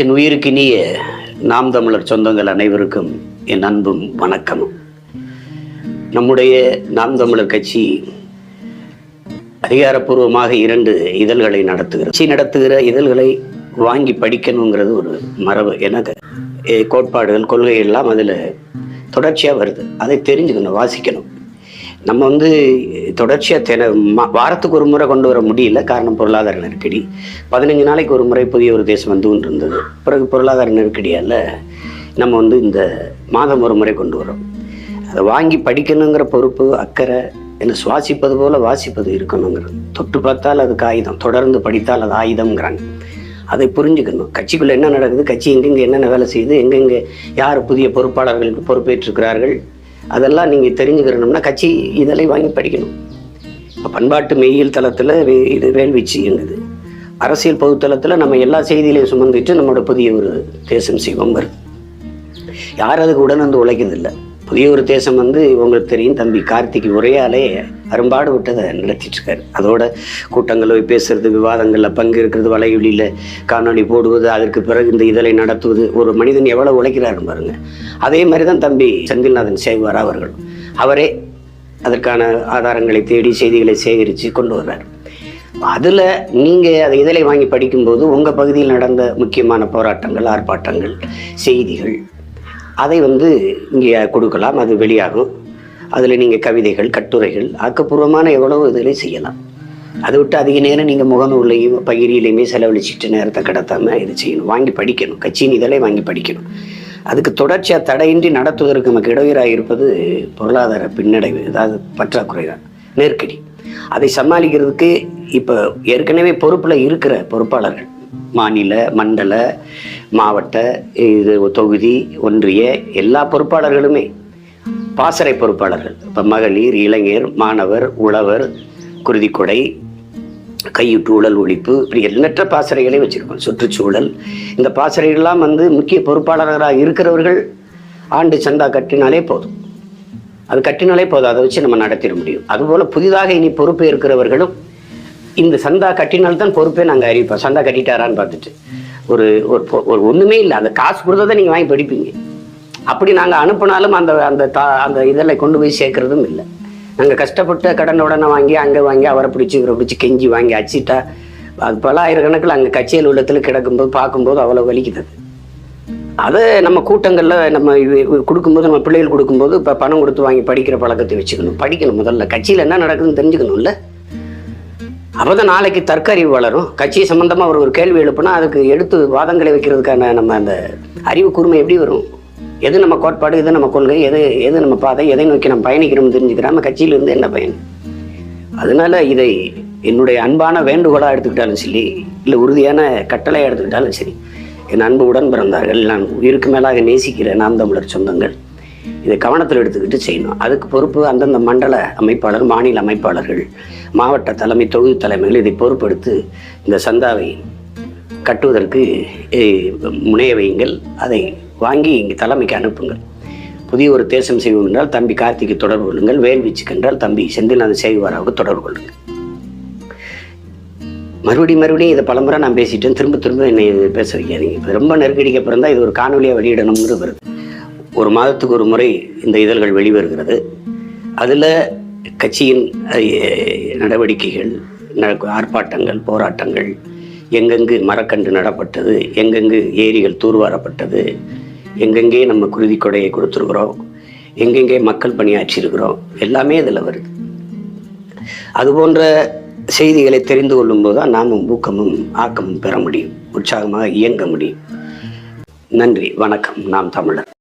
என் உயிருக்கினிய நாம் தமிழர் சொந்தங்கள் அனைவருக்கும் என் அன்பும் வணக்கமும். நம்முடைய நாம் தமிழர் கட்சி அதிகாரப்பூர்வமாக 2 இதழ்களை நடத்துகிற இதழ்களை வாங்கி படிக்கணுங்கிறது ஒரு மரபு. எனக்கு கோட்பாடுகள் கொள்கை எல்லாம் அதில் தொடர்ச்சியாக வருது. அதை தெரிஞ்சுக்கணும், வாசிக்கணும். நம்ம தொடர்ச்சியாக வாரத்துக்கு ஒரு முறை கொண்டு வர முடியல. காரணம் பொருளாதார நெருக்கடி. 15 நாளைக்கு ஒரு முறை புதிய ஒரு தேசம் வந்து கொண்டு இருந்தது. பிறகு பொருளாதார நெருக்கடியால் நம்ம இந்த மாதம் ஒரு முறை கொண்டு வரோம். அதை வாங்கி படிக்கணுங்கிற பொறுப்பு, அக்கறை, என்ன சுவாசிப்பது போல வாசிப்பது இருக்கணுங்கிறது. தொட்டு பார்த்தால் அதுக்கு ஆயுதம், தொடர்ந்து படித்தால் அது ஆயுதம்ங்கிறாங்க. அதை புரிஞ்சுக்கணும். கட்சிக்குள்ளே என்ன நடக்குது, கட்சி எங்கெங்கே என்னென்ன வேலை செய்யுது, எங்கெங்கே யார் புதிய பொறுப்பாளர்களுக்கு பொறுப்பேற்றிருக்கிறார்கள், அதெல்லாம் நீங்கள் தெரிஞ்சுக்கிறணும்னா கட்சி இதழை வாங்கி படிக்கணும். இப்போ பண்பாட்டு மெய்யியல் தளத்தில் இது வேள்வீச்சு இயங்குது. அரசியல் பொதுத்தளத்தில் நம்ம எல்லா செய்திகளையும் சுமந்துட்டு நம்மளோட புதிய ஒரு தேசம் செய்வோம் வருது. யார் அதுக்கு உடனே உழைக்கிறதில்லை. புதிய ஒரு தேசம் உங்களுக்கு தெரியும், தம்பி கார்த்திக் உரையாலே அரும்பாடு விட்டதை நடத்திட்டுருக்காரு. அதோட கூட்டங்கள் போய் பேசுறது, விவாதங்களில் பங்கேற்கிறது, வலைவெளியில் காணொலி போடுவது, அதற்கு பிறகு இந்த இதழை நடத்துவது. ஒரு மனிதன் எவ்வளோ உழைக்கிறாரு பாருங்க. அதே மாதிரி தான் தம்பி செந்தில்நாதன் சேவார் அவர்கள். அவரே அதற்கான ஆதாரங்களை தேடி செய்திகளை சேகரித்து கொண்டு வர்றார். அதில் நீங்கள் அதை இதழை வாங்கி படிக்கும்போது உங்கள் பகுதியில் நடந்த முக்கியமான போராட்டங்கள், ஆர்ப்பாட்டங்கள், செய்திகள் அதை இங்கே கொடுக்கலாம். அது வெளியாகும். அதில் நீங்கள் கவிதைகள், கட்டுரைகள், ஆக்கப்பூர்வமான எவ்வளவு இதிலே செய்யலாம். அதை விட்டு அதிக நேரம் நீங்கள் முகநூலையும் பகிரிலையுமே செலவழிச்சிட்டு நேரத்தை கடத்தாமல் இது செய்யணும். வாங்கி படிக்கணும். கட்சியின் இதழை வாங்கி படிக்கணும். அதுக்கு தொடர்ச்சியாக தடையின்றி நடத்துவதற்கு நமக்கு இடையூறாக இருப்பது பொருளாதார பின்னடைவு, அதாவது பற்றாக்குறை தான், நெருக்கடி. அதை சமாளிக்கிறதுக்கு இப்போ ஏற்கனவே பொறுப்பில் இருக்கிற பொறுப்பாளர்கள், மாநில, மண்டல, மாவட்ட, தொகுதி, ஒன்றிய எல்லா பொறுப்பாளர்களுமே பாசறை பொறுப்பாளர்கள். இப்போ மகளிர், இளைஞர், மாணவர், உழவர், குருதிக்கொடை, கையூட்டு ஊழல் ஒழிப்பு, இப்படி எண்ணற்ற பாசறைகளை வச்சுருக்கோம். சுற்றுச்சூழல், இந்த பாசறைகள்லாம் முக்கிய பொறுப்பாளர்களாக இருக்கிறவர்கள் ஆண்டு சந்தா கட்டினாலே போதும். அது கட்டினாலே போதும். அதை வச்சு நம்ம நடத்திட முடியும். அதுபோல் புதிதாக இனி பொறுப்பு இருக்கிறவர்களும் இந்த சந்தா கட்டினால்தான் பொறுப்பே நாங்கள் அறிவிப்போம். சந்தா கட்டிட்டாரான்னு பார்த்துட்டு ஒரு ஒன்றுமே இல்லை, அந்த காசு கொடுத்ததை நீங்கள் வாங்கி படிப்பீங்க. அப்படி நாங்கள் அனுப்பினாலும் அந்த இதழை கொண்டு போய் சேர்க்கறதும் இல்லை. நாங்கள் கஷ்டப்பட்டு கடனை உடனே வாங்கி அங்கே வாங்கி அவரை பிடிச்சி இவரை பிடிச்சி கெஞ்சி வாங்கி அச்சிட்டா அது பல ஆயிரக்கணக்கில் அங்கே கட்சியில் உள்ளத்தில் கிடக்கும்போது பார்க்கும்போது அவ்வளோ வலிக்குது. அதை நம்ம கூட்டங்களில் நம்ம கொடுக்கும்போது, நம்ம பிள்ளைகள் கொடுக்கும்போது இப்போ பணம் கொடுத்து வாங்கி படிக்கிற பழக்கத்தை வச்சுக்கணும். படிக்கணும். முதல்ல கட்சியில் என்ன நடக்குதுன்னு தெரிஞ்சுக்கணும்ல. அப்போ தான் நாளைக்கு தற்கறிவு வளரும். கட்சி சம்மந்தமாக ஒரு கேள்வி எழுப்புனா அதுக்கு எடுத்து வாதங்களை வைக்கிறதுக்கான நம்ம அந்த அறிவு கூர்மை எப்படி வரும்? எது நம்ம கோட்பாடு, எது நம்ம கொள்கை, எது நம்ம பாதை, எதை நோக்கி நம்ம பயணிக்கிறோம்னு தெரிஞ்சுக்கிறாம கட்சியிலிருந்து என்ன பயன்? அதனால இதை என்னுடைய அன்பான வேண்டுகோளாக எடுத்துக்கிட்டாலும் சரி, இல்லை உறுதியான கட்டளையாக எடுத்துக்கிட்டாலும் சரி, என் அன்பு உடன் பிறந்தார்கள், நான் உயிருக்கு மேலாக நேசிக்கிற நாம் தமிழர் சொந்தங்கள் இதை கவனத்தில் எடுத்துக்கிட்டு செய்யணும். அதுக்கு பொறுப்பு அந்தந்த மண்டல அமைப்பாளர், மாநில அமைப்பாளர்கள், மாவட்ட தலைமை, தொகுதி தலைமைகள் இதை பொறுப்பெடுத்து இந்த சந்தாவை கட்டுவதற்கு முனைய வையுங்கள். அதை வாங்கி இங்கே தலைமைக்கு அனுப்புங்கள். புதிய ஒரு தேசம் செய்வோம் என்றால் தம்பி கார்த்திக்கு தொடர்பு கொள்ளுங்கள். வேல்வீச்சுக்கு என்றால் தம்பி செந்தில்நாதன் சேவாராவுக்கு தொடர்பு கொள்ளுங்கள். மறுபடியும் இதை பலமுறை நான் பேசிட்டேன். திரும்ப என்னை பேச வைக்காதீங்க. இப்போ ரொம்ப நெருக்கடிக்கு அப்புறம் தான் இது ஒரு காணொலியாக வெளியிடணுங்கிறது வருது. ஒரு மாதத்துக்கு ஒரு முறை இந்த இதழ்கள் வெளிவருகிறது. அதில் கட்சியின் நடவடிக்கைகள், ஆர்ப்பாட்டங்கள், போராட்டங்கள், எங்கெங்கு மரக்கன்று நடப்பட்டது, எங்கெங்கு ஏரிகள் தூர்வாரப்பட்டது, எங்கெங்கே நம்ம குருதிக்கொடையை கொடுத்துருக்குறோம், எங்கெங்கே மக்கள் பணியாற்றியிருக்கிறோம், எல்லாமே இதில் வருது. அதுபோன்ற செய்திகளை தெரிந்து கொள்ளும்போது தான் நாமும் ஊக்கமும் ஆக்கமும் பெற முடியும், உற்சாகமாக இயங்க முடியும். நன்றி, வணக்கம். நாம் தமிழர்.